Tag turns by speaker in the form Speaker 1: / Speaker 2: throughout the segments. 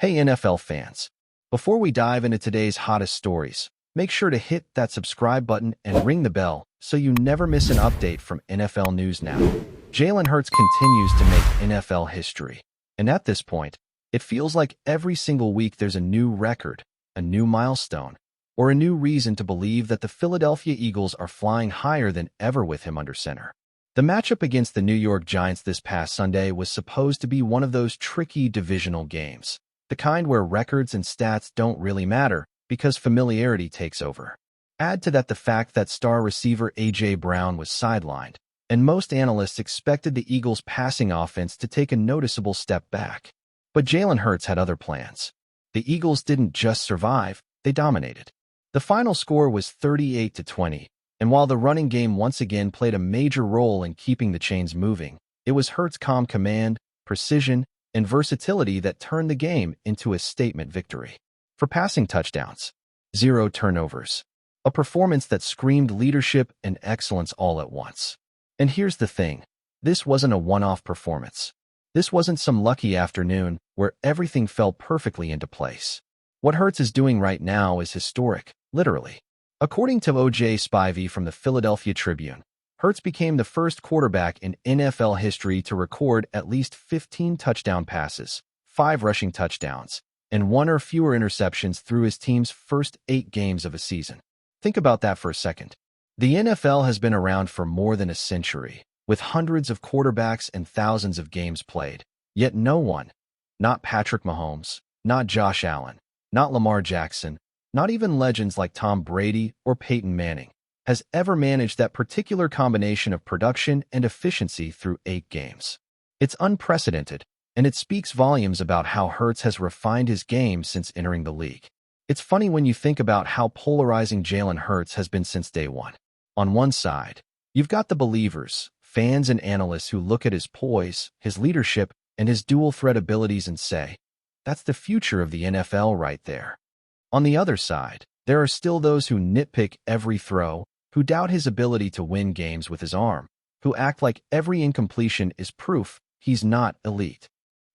Speaker 1: Hey NFL fans, before we dive into today's hottest stories, make sure to hit that subscribe button and ring the bell so you never miss an update from NFL News Now. Jalen Hurts continues to make NFL history, and at this point, it feels like every single week there's a new record, a new milestone, or a new reason to believe that the Philadelphia Eagles are flying higher than ever with him under center. The matchup against the New York Giants this past Sunday was supposed to be one of those tricky divisional games. The kind where records and stats don't really matter because familiarity takes over. Add to that the fact that star receiver A.J. Brown was sidelined, and most analysts expected the Eagles' passing offense to take a noticeable step back. But Jalen Hurts had other plans. The Eagles didn't just survive, they dominated. The final score was 38-20, and while the running game once again played a major role in keeping the chains moving, it was Hurts' calm command, precision, and versatility that turned the game into a statement victory. For passing touchdowns, 0 turnovers, a performance that screamed leadership and excellence all at once. And here's the thing, this wasn't a one-off performance. This wasn't some lucky afternoon where everything fell perfectly into place. What Hurts is doing right now is historic, literally. According to O.J. Spivey from the Philadelphia Tribune, Hurts became the first quarterback in NFL history to record at least 15 touchdown passes, 5 rushing touchdowns, and 1 or fewer interceptions through his team's first 8 games of a season. Think about that for a second. The NFL has been around for more than a century, with hundreds of quarterbacks and thousands of games played. Yet no one, not Patrick Mahomes, not Josh Allen, not Lamar Jackson, not even legends like Tom Brady or Peyton Manning, has ever managed that particular combination of production and efficiency through 8 games. It's unprecedented, and it speaks volumes about how Hurts has refined his game since entering the league. It's funny when you think about how polarizing Jalen Hurts has been since day one. On one side, you've got the believers, fans and analysts who look at his poise, his leadership, and his dual-threat abilities and say, that's the future of the NFL right there. On the other side, there are still those who nitpick every throw, who doubt his ability to win games with his arm, who act like every incompletion is proof he's not elite.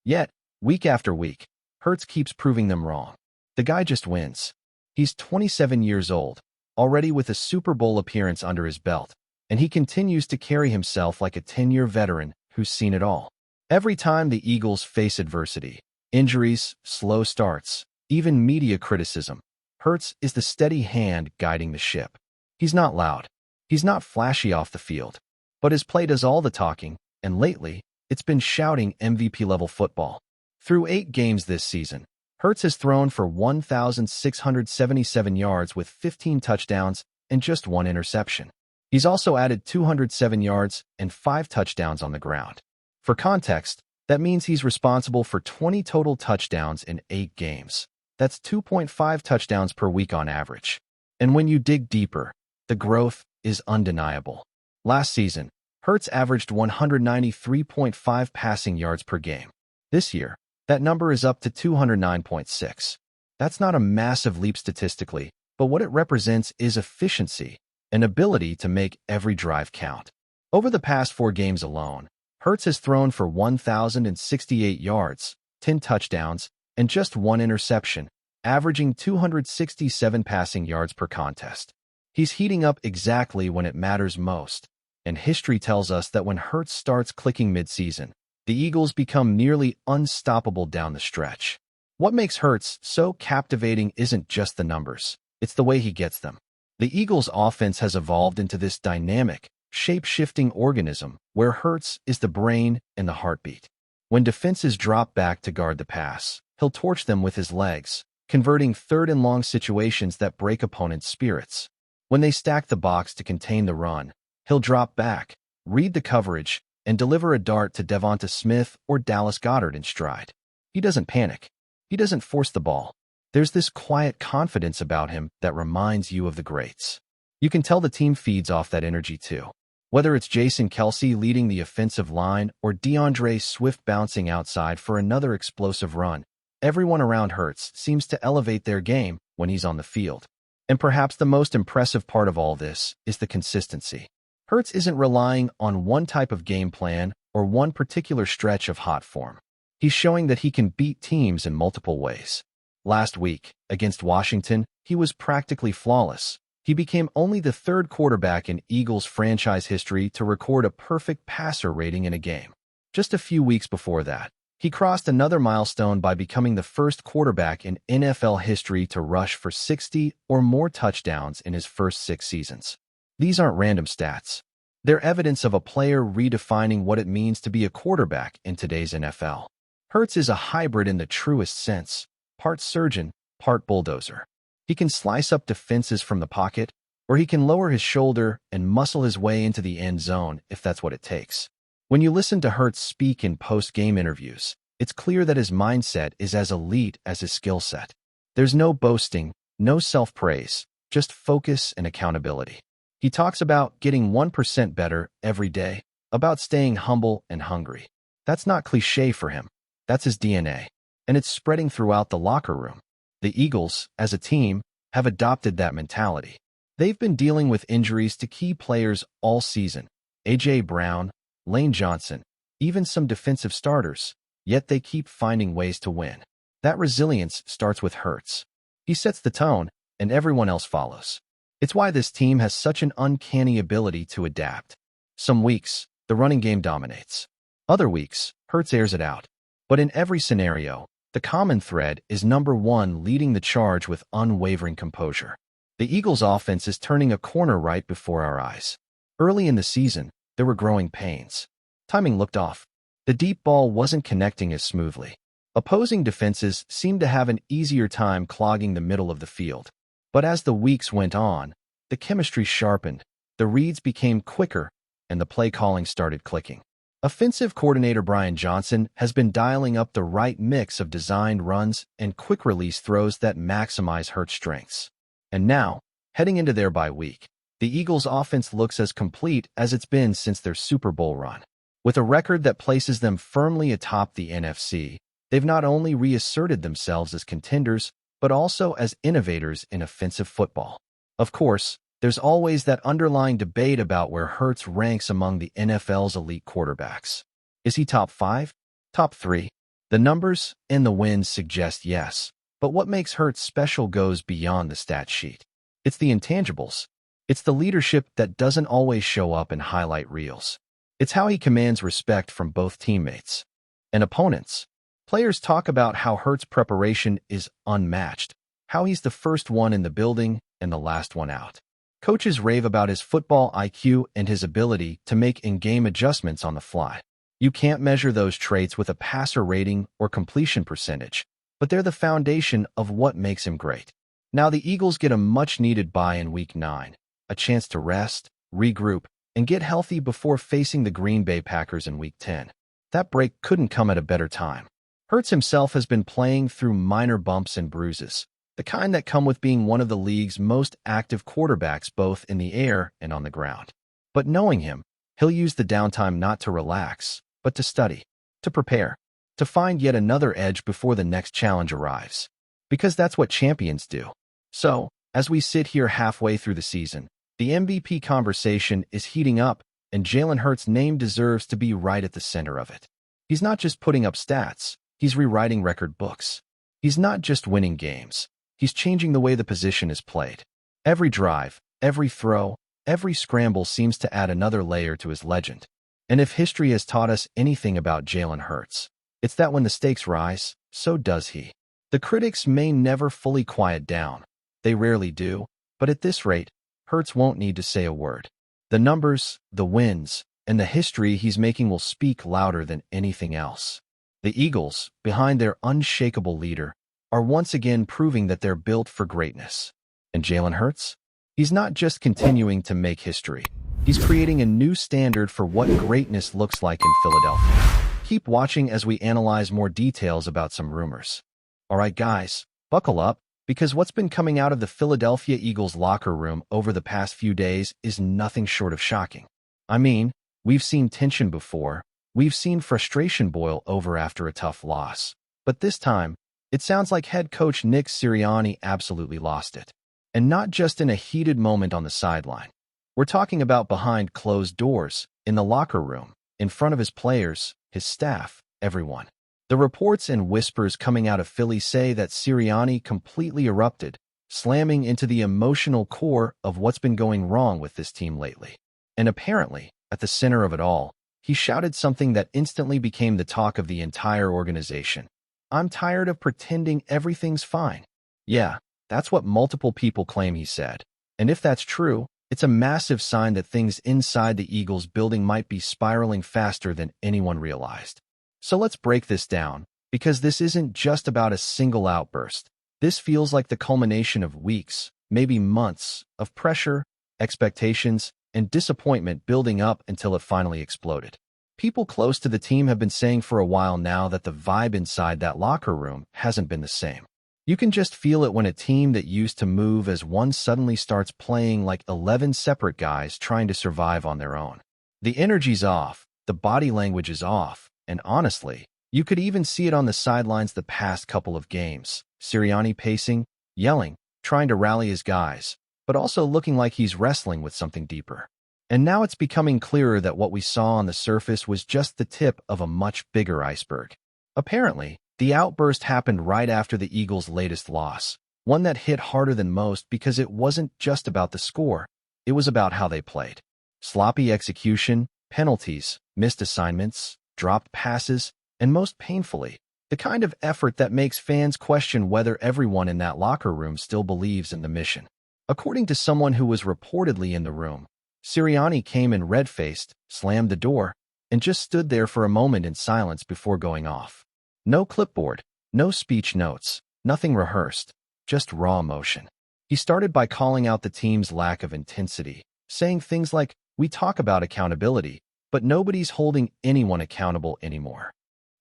Speaker 1: Yet, week after week, Hurts keeps proving them wrong. The guy just wins. He's 27 years old, already with a Super Bowl appearance under his belt, and he continues to carry himself like a 10-year veteran who's seen it all. Every time the Eagles face adversity, injuries, slow starts, even media criticism, Hurts is the steady hand guiding the ship. He's not loud. He's not flashy off the field. But his play does all the talking, and lately, it's been shouting MVP-level football. Through 8 games this season, Hurts has thrown for 1,677 yards with 15 touchdowns and just 1 interception. He's also added 207 yards and 5 touchdowns on the ground. For context, that means he's responsible for 20 total touchdowns in 8 games. That's 2.5 touchdowns per week on average. And when you dig deeper, the growth is undeniable. Last season, Hurts averaged 193.5 passing yards per game. This year, that number is up to 209.6. That's not a massive leap statistically, but what it represents is efficiency, an ability to make every drive count. Over the past 4 games alone, Hurts has thrown for 1,068 yards, 10 touchdowns, and just 1 interception, averaging 267 passing yards per contest. He's heating up exactly when it matters most, and history tells us that when Hurts starts clicking midseason, the Eagles become nearly unstoppable down the stretch. What makes Hurts so captivating isn't just the numbers, it's the way he gets them. The Eagles' offense has evolved into this dynamic, shape-shifting organism where Hurts is the brain and the heartbeat. When defenses drop back to guard the pass, he'll torch them with his legs, converting third-and-long situations that break opponents' spirits. When they stack the box to contain the run, he'll drop back, read the coverage, and deliver a dart to Devonta Smith or Dallas Goedert in stride. He doesn't panic. He doesn't force the ball. There's this quiet confidence about him that reminds you of the greats. You can tell the team feeds off that energy too. Whether it's Jason Kelce leading the offensive line or DeAndre Swift bouncing outside for another explosive run, everyone around Hurts seems to elevate their game when he's on the field. And perhaps the most impressive part of all this is the consistency. Hurts isn't relying on one type of game plan or one particular stretch of hot form. He's showing that he can beat teams in multiple ways. Last week, against Washington, he was practically flawless. He became only the third quarterback in Eagles franchise history to record a perfect passer rating in a game. Just a few weeks before that, he crossed another milestone by becoming the first quarterback in NFL history to rush for 60 or more touchdowns in his first 6 seasons. These aren't random stats. They're evidence of a player redefining what it means to be a quarterback in today's NFL. Hurts is a hybrid in the truest sense, part surgeon, part bulldozer. He can slice up defenses from the pocket, or he can lower his shoulder and muscle his way into the end zone if that's what it takes. When you listen to Hurts speak in post-game interviews, it's clear that his mindset is as elite as his skill set. There's no boasting, no self-praise, just focus and accountability. He talks about getting 1% better every day, about staying humble and hungry. That's not cliché for him. That's his DNA, and it's spreading throughout the locker room. The Eagles, as a team, have adopted that mentality. They've been dealing with injuries to key players all season. A.J. Brown, Lane Johnson, even some defensive starters, yet they keep finding ways to win. That resilience starts with Hurts. He sets the tone, and everyone else follows. It's why this team has such an uncanny ability to adapt. Some weeks, the running game dominates. Other weeks, Hurts airs it out. But in every scenario, the common thread is number one leading the charge with unwavering composure. The Eagles' offense is turning a corner right before our eyes. Early in the season, there were growing pains. Timing looked off. The deep ball wasn't connecting as smoothly. Opposing defenses seemed to have an easier time clogging the middle of the field. But as the weeks went on, the chemistry sharpened, the reads became quicker, and the play calling started clicking. Offensive coordinator Brian Johnson has been dialing up the right mix of designed runs and quick-release throws that maximize Hurts' strengths. And now, heading into their bye week, the Eagles' offense looks as complete as it's been since their Super Bowl run. With a record that places them firmly atop the NFC, they've not only reasserted themselves as contenders, but also as innovators in offensive football. Of course, there's always that underlying debate about where Hurts ranks among the NFL's elite quarterbacks. Is he top 5? Top 3? The numbers and the wins suggest yes, but what makes Hurts special goes beyond the stat sheet. It's the intangibles. It's the leadership that doesn't always show up in highlight reels. It's how he commands respect from both teammates and opponents. Players talk about how Hurts' preparation is unmatched, how he's the first one in the building and the last one out. Coaches rave about his football IQ and his ability to make in-game adjustments on the fly. You can't measure those traits with a passer rating or completion percentage, but they're the foundation of what makes him great. Now the Eagles get a much-needed bye in Week 9, a chance to rest, regroup, and get healthy before facing the Green Bay Packers in Week 10. That break couldn't come at a better time. Hurts himself has been playing through minor bumps and bruises, the kind that come with being one of the league's most active quarterbacks both in the air and on the ground. But knowing him, he'll use the downtime not to relax, but to study, to prepare, to find yet another edge before the next challenge arrives. Because that's what champions do. So, as we sit here halfway through the season, the MVP conversation is heating up, and Jalen Hurts' name deserves to be right at the center of it. He's not just putting up stats, he's rewriting record books. He's not just winning games. He's changing the way the position is played. Every drive, every throw, every scramble seems to add another layer to his legend. And if history has taught us anything about Jalen Hurts, it's that when the stakes rise, so does he. The critics may never fully quiet down. They rarely do, but at this rate, Hurts won't need to say a word. The numbers, the wins, and the history he's making will speak louder than anything else. The Eagles, behind their unshakable leader, are once again proving that they're built for greatness. And Jalen Hurts? He's not just continuing to make history. He's creating a new standard for what greatness looks like in Philadelphia. Keep watching as we analyze more details about some rumors. Alright guys, buckle up, because what's been coming out of the Philadelphia Eagles locker room over the past few days is nothing short of shocking. I mean, we've seen tension before, we've seen frustration boil over after a tough loss. But this time, it sounds like head coach Nick Sirianni absolutely lost it. And not just in a heated moment on the sideline. We're talking about behind closed doors, in the locker room, in front of his players, his staff, everyone. The reports and whispers coming out of Philly say that Sirianni completely erupted, slamming into the emotional core of what's been going wrong with this team lately. And apparently, at the center of it all, he shouted something that instantly became the talk of the entire organization. "I'm tired of pretending everything's fine." Yeah, that's what multiple people claim he said. And if that's true, it's a massive sign that things inside the Eagles building might be spiraling faster than anyone realized. So let's break this down, because this isn't just about a single outburst. This feels like the culmination of weeks, maybe months, of pressure, expectations, and disappointment building up until it finally exploded. People close to the team have been saying for a while now that the vibe inside that locker room hasn't been the same. You can just feel it when a team that used to move as one suddenly starts playing like 11 separate guys trying to survive on their own. The energy's off, the body language is off, and honestly, you could even see it on the sidelines the past couple of games. Sirianni pacing, yelling, trying to rally his guys, but also looking like he's wrestling with something deeper. And now it's becoming clearer that what we saw on the surface was just the tip of a much bigger iceberg. Apparently, the outburst happened right after the Eagles' latest loss, one that hit harder than most because it wasn't just about the score, it was about how they played. Sloppy execution, penalties, missed assignments, dropped passes, and most painfully, the kind of effort that makes fans question whether everyone in that locker room still believes in the mission. According to someone who was reportedly in the room, Sirianni came in red-faced, slammed the door, and just stood there for a moment in silence before going off. No clipboard, no speech notes, nothing rehearsed, just raw emotion. He started by calling out the team's lack of intensity, saying things like, "We talk about accountability, but nobody's holding anyone accountable anymore."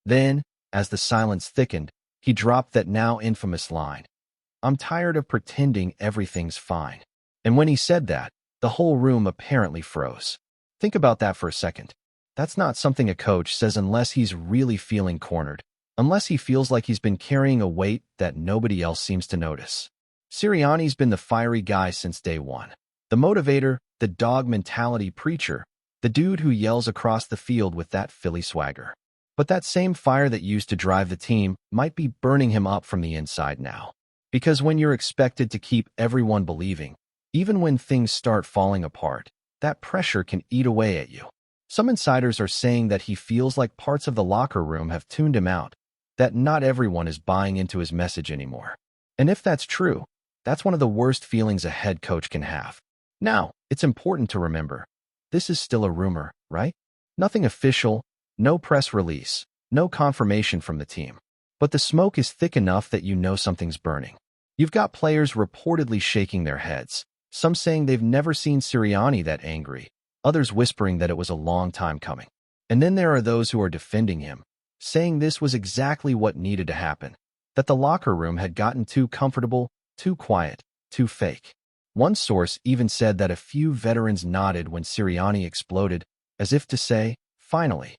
Speaker 1: Then, as the silence thickened, he dropped that now infamous line, "I'm tired of pretending everything's fine." And when he said that, the whole room apparently froze. Think about that for a second. That's not something a coach says unless he's really feeling cornered, unless he feels like he's been carrying a weight that nobody else seems to notice. Sirianni's been the fiery guy since day one. The motivator, the dog mentality preacher, the dude who yells across the field with that Philly swagger. But that same fire that used to drive the team might be burning him up from the inside now. Because when you're expected to keep everyone believing, even when things start falling apart, that pressure can eat away at you. Some insiders are saying that he feels like parts of the locker room have tuned him out, that not everyone is buying into his message anymore. And if that's true, that's one of the worst feelings a head coach can have. Now, it's important to remember, this is still a rumor, right? Nothing official, no press release, no confirmation from the team. But the smoke is thick enough that you know something's burning. You've got players reportedly shaking their heads, some saying they've never seen Sirianni that angry, others whispering that it was a long time coming. And then there are those who are defending him, saying this was exactly what needed to happen, that the locker room had gotten too comfortable, too quiet, too fake. One source even said that a few veterans nodded when Sirianni exploded, as if to say, finally.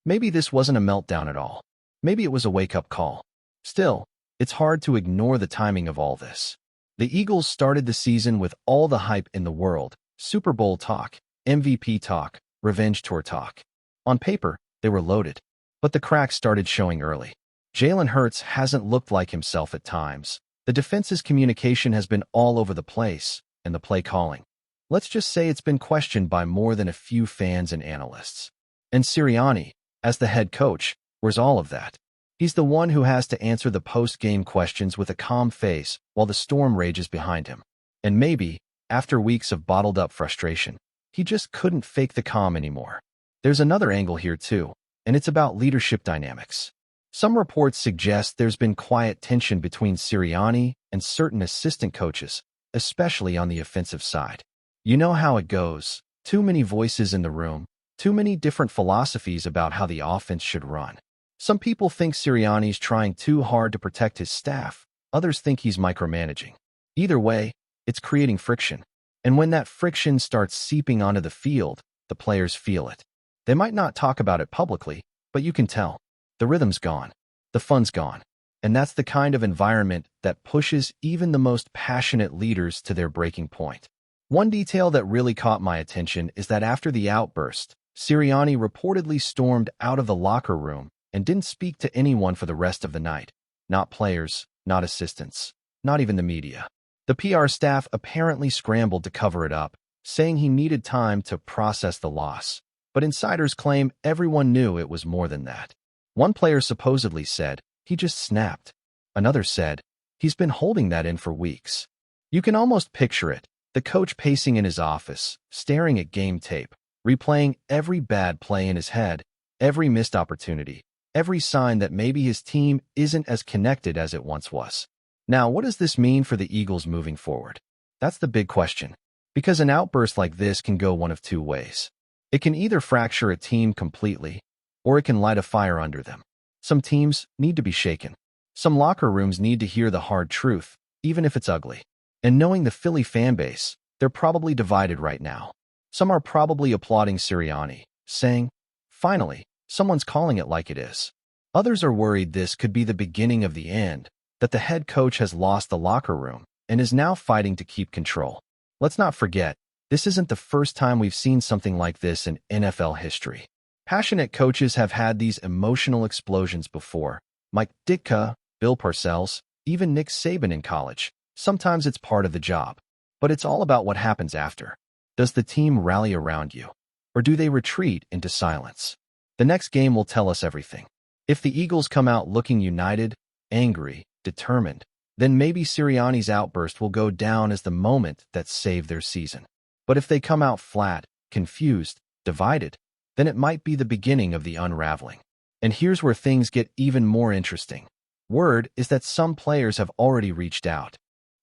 Speaker 1: Maybe this wasn't a meltdown at all. Maybe it was a wake-up call. Still, it's hard to ignore the timing of all this. The Eagles started the season with all the hype in the world, Super Bowl talk, MVP talk, revenge tour talk. On paper, they were loaded. But the cracks started showing early. Jalen Hurts hasn't looked like himself at times. The defense's communication has been all over the place, and the play calling. Let's just say it's been questioned by more than a few fans and analysts. And Sirianni, as the head coach, where's all of that? He's the one who has to answer the post-game questions with a calm face while the storm rages behind him. And maybe, after weeks of bottled-up frustration, he just couldn't fake the calm anymore. There's another angle here too, and it's about leadership dynamics. Some reports suggest there's been quiet tension between Sirianni and certain assistant coaches, especially on the offensive side. You know how it goes. Too many voices in the room, too many different philosophies about how the offense should run. Some people think Sirianni's trying too hard to protect his staff. Others think he's micromanaging. Either way, it's creating friction. And when that friction starts seeping onto the field, the players feel it. They might not talk about it publicly, but you can tell. The rhythm's gone. The fun's gone. And that's the kind of environment that pushes even the most passionate leaders to their breaking point. One detail that really caught my attention is that after the outburst, Sirianni reportedly stormed out of the locker room and didn't speak to anyone for the rest of the night. Not players, not assistants, not even the media. The PR staff apparently scrambled to cover it up, saying he needed time to process the loss. But insiders claim everyone knew it was more than that. One player supposedly said, "He just snapped." Another said, "He's been holding that in for weeks." You can almost picture it, the coach pacing in his office, staring at game tape, replaying every bad play in his head, every missed opportunity, every sign that maybe his team isn't as connected as it once was. Now, what does this mean for the Eagles moving forward? That's the big question. Because an outburst like this can go one of two ways. It can either fracture a team completely, or it can light a fire under them. Some teams need to be shaken. Some locker rooms need to hear the hard truth, even if it's ugly. And knowing the Philly fan base, they're probably divided right now. Some are probably applauding Sirianni, saying, "Finally, someone's calling it like it is." Others are worried this could be the beginning of the end, that the head coach has lost the locker room and is now fighting to keep control. Let's not forget, this isn't the first time we've seen something like this in NFL history. Passionate coaches have had these emotional explosions before. Mike Ditka, Bill Parcells, even Nick Saban in college. Sometimes it's part of the job. But it's all about what happens after. Does the team rally around you? Or do they retreat into silence? The next game will tell us everything. If the Eagles come out looking united, angry, determined, then maybe Sirianni's outburst will go down as the moment that saved their season. But if they come out flat, confused, divided, then it might be the beginning of the unraveling. And here's where things get even more interesting. Word is that some players have already reached out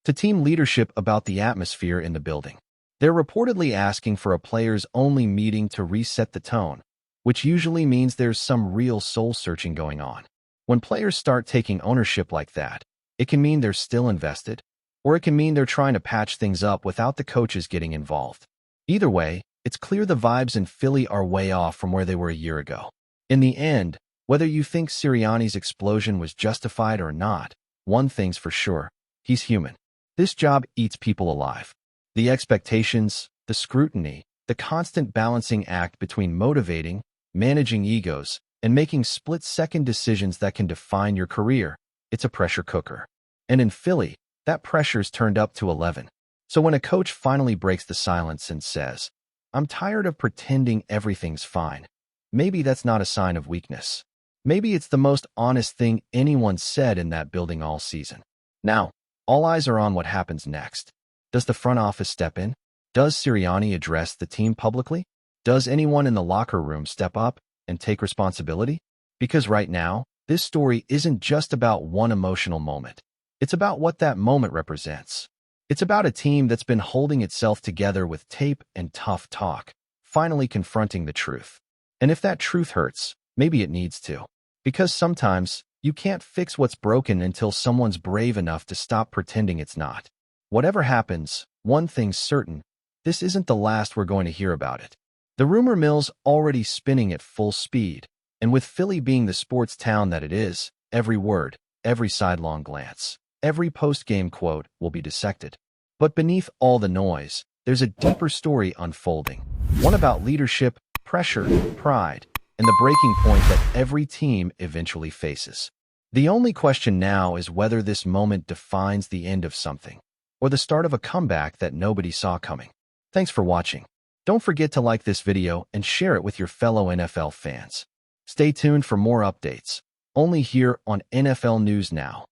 Speaker 1: to team leadership about the atmosphere in the building. They're reportedly asking for a players-only meeting to reset the tone, which usually means there's some real soul-searching going on. When players start taking ownership like that, it can mean they're still invested, or it can mean they're trying to patch things up without the coaches getting involved. Either way, it's clear the vibes in Philly are way off from where they were a year ago. In the end, whether you think Sirianni's explosion was justified or not, one thing's for sure, he's human. This job eats people alive. The expectations, the scrutiny, the constant balancing act between motivating, managing egos, and making split-second decisions that can define your career, it's a pressure cooker. And in Philly, that pressure's turned up to 11. So when a coach finally breaks the silence and says, "I'm tired of pretending everything's fine," maybe that's not a sign of weakness. Maybe it's the most honest thing anyone said in that building all season. Now, all eyes are on what happens next. Does the front office step in? Does Sirianni address the team publicly? Does anyone in the locker room step up and take responsibility? Because right now, this story isn't just about one emotional moment. It's about what that moment represents. It's about a team that's been holding itself together with tape and tough talk, finally confronting the truth. And if that truth hurts, maybe it needs to. Because sometimes, you can't fix what's broken until someone's brave enough to stop pretending it's not. Whatever happens, one thing's certain, this isn't the last we're going to hear about it. The rumor mill's already spinning at full speed, and with Philly being the sports town that it is, every word, every sidelong glance, every post-game quote will be dissected. But beneath all the noise, there's a deeper story unfolding. One about leadership, pressure, pride, and the breaking point that every team eventually faces. The only question now is whether this moment defines the end of something, or the start of a comeback that nobody saw coming. Thanks for watching. Don't forget to like this video and share it with your fellow NFL fans. Stay tuned for more updates, only here on NFL News Now.